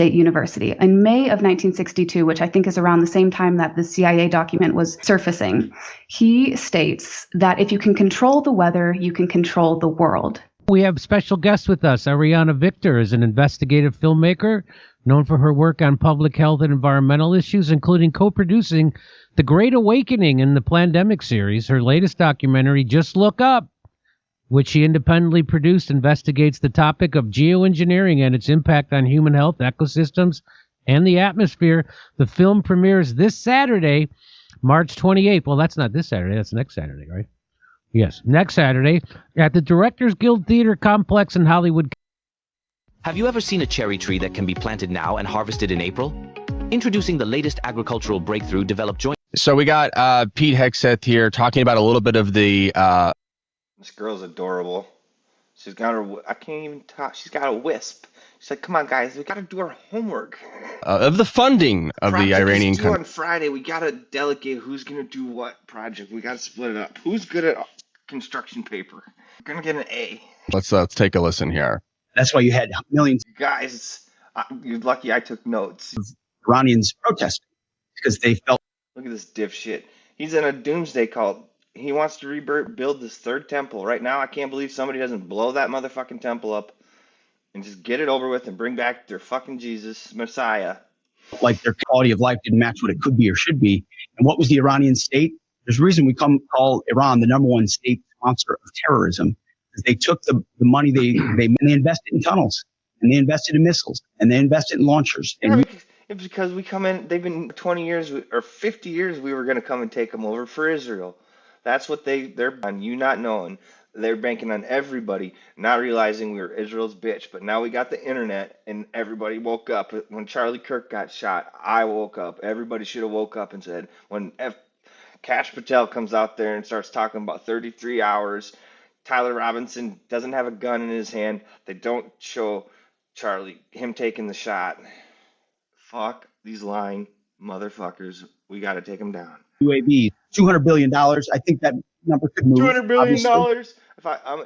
State University. In May of 1962, which I think is around the same time that the CIA document was surfacing, he states that if you can control the weather, you can control the world. We have special guests with us. Ariana Victor is an investigative filmmaker known for her work on public health and environmental issues, including co-producing The Great Awakening in the Plandemic series. Her latest documentary, Just Look Up, which she independently produced, investigates the topic of geoengineering and its impact on human health, ecosystems, and the atmosphere. The film premieres this Saturday, March 28th. Well, that's not this Saturday. That's next Saturday, right? Yes, next Saturday at the Directors Guild Theater Complex in Hollywood. Have you ever seen a cherry tree that can be planted now and harvested in April? Introducing the latest agricultural breakthrough developed jointly. So we got Pete Hegseth here talking about a little bit of the... This girl's adorable. She's got her... I can't even talk. She's got a wisp. She's like, come on, guys. We got to do our homework. Of the funding of the Iranian... Project is due on Friday. We got to delegate who's going to do what project. We got to split it up. Who's good at construction paper? We're going to get an A. Let's take a listen here. That's why you had millions You guys, you're lucky I took notes. of Iranians protesting because they felt. Look at this dipshit. He's in a doomsday cult. He wants to rebuild this third temple. Right now, I can't believe somebody doesn't blow that motherfucking temple up and just get it over with and bring back their fucking Jesus, Messiah. Like their quality of life didn't match what it could be or should be. And what was the Iranian state? There's a reason we call Iran the number one state sponsor of terrorism. Because they took the money they invested in tunnels, and they invested in missiles, and they invested in launchers. And It's because we come in, they've been 20 years or 50 years we were going to come and take them over for Israel. That's what they're on, you not knowing. They're banking on everybody, not realizing we were Israel's bitch. But now we got the internet, and everybody woke up. When Charlie Kirk got shot, I woke up. Everybody should have woke up and said, when Kash Patel comes out there and starts talking about 33 hours, Tyler Robinson doesn't have a gun in his hand. They don't show him taking the shot. Fuck these lying motherfuckers. We got to take them down. UAV, $200 billion. I think that number could move. $200 billion. Obviously.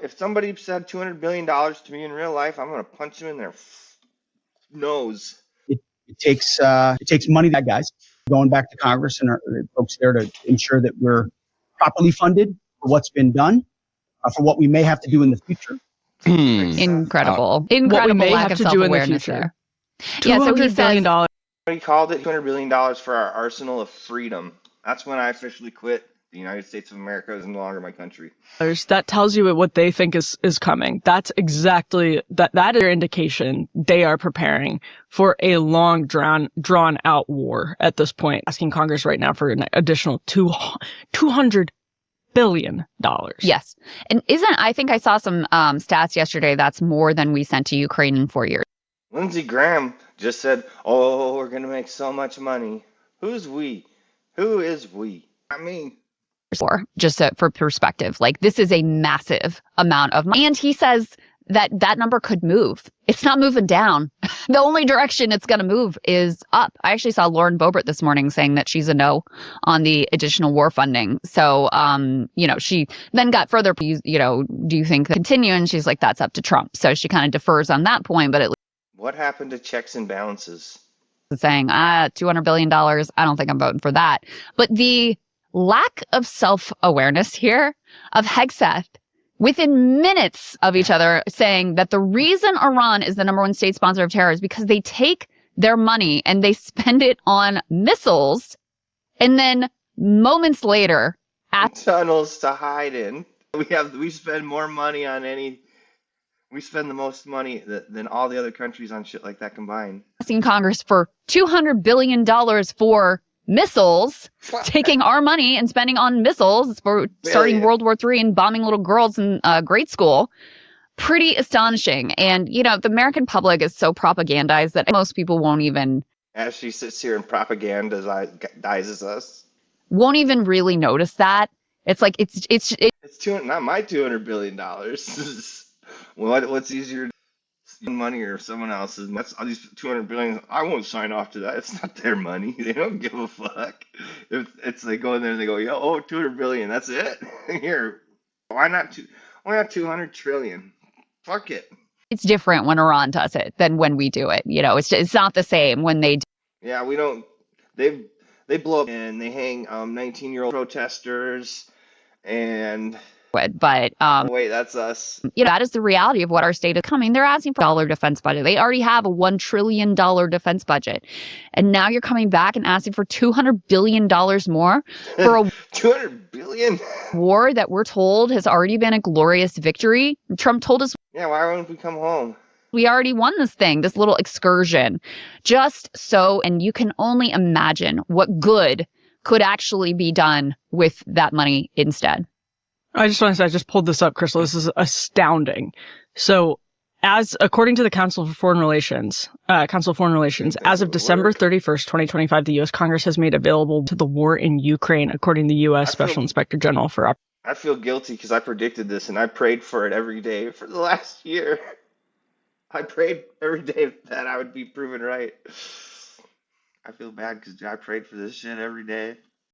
If somebody said $200 billion to me in real life, I'm going to punch him in their nose. It takes money, that guys, going back to Congress and our folks there to ensure that we're properly funded for what's been done. For what we may have to do in the future. Incredible what we may lack have of to do in the self-awareness future. there. Yeah, so he says, He called it $200 billion for our arsenal of freedom. That's when I officially quit. The United States of America is no longer my country. That tells you what they think is coming. That's exactly that is their indication. They are preparing for a long drawn out war at this point. Asking Congress right now for an additional $200 billion. yes. And I think I saw some stats yesterday that's more than we sent to Ukraine in 4 years. Lindsey Graham just said, oh, we're going to make so much money. Who's we? Who is we? I mean, for perspective, like this is a massive amount of money. And he says that number could move. It's not moving down. The only direction it's going to move is up. I actually saw Lauren Boebert this morning saying that she's a no on the additional war funding. So, she then got further, do you think that continue? And she's like, that's up to Trump. So she kind of defers on that point, but at least what happened to checks and balances? Saying, $200 billion. I don't think I'm voting for that. But the lack of self-awareness here of Hegseth within minutes of each other saying that the reason Iran is the number one state sponsor of terror is because they take their money and they spend it on missiles. And then moments later, tunnels to hide in. We spend more money on we spend the most money than all the other countries on shit like that combined. Asking Congress for $200 billion for missiles, taking our money and spending on missiles for starting World War III and bombing little girls in grade school. Pretty astonishing. And, the American public is so propagandized that most people won't even... As she sits here and propagandizes us. Won't even really notice that. It's like, it's not my $200 billion. What's easier, money or someone else's? That's all these $200 billion. I won't sign off to that. It's not their money. They don't give a fuck. It's they go in there and they go, $200 billion. That's it. Here, why not 200 trillion? Fuck it. It's different when Iran does it than when we do it. It's not the same when they Yeah, we don't. They blow up and they hang 19-year-old protesters and do it. But oh, wait, that's us. that is the reality of what our state is coming. They're asking for a dollar defense budget. They already have a $1 trillion defense budget. And now you're coming back and asking for $200 billion more for a 200 billion. war that we're told has already been a glorious victory. Trump told us Yeah, why wouldn't we come home? we already won this thing, this little excursion. Just so, and you can only imagine what good could actually be done with that money instead. I just want to say, I just pulled this up, Crystal. This is astounding. So, according to the Council of Foreign Relations, as of December 31st, 2025, the U.S. Congress has made available to the war in Ukraine, according to the U.S. Special Inspector General for. I feel guilty because I predicted this and I prayed for it every day for the last year. I prayed every day that I would be proven right. I feel bad because I prayed for this shit every day.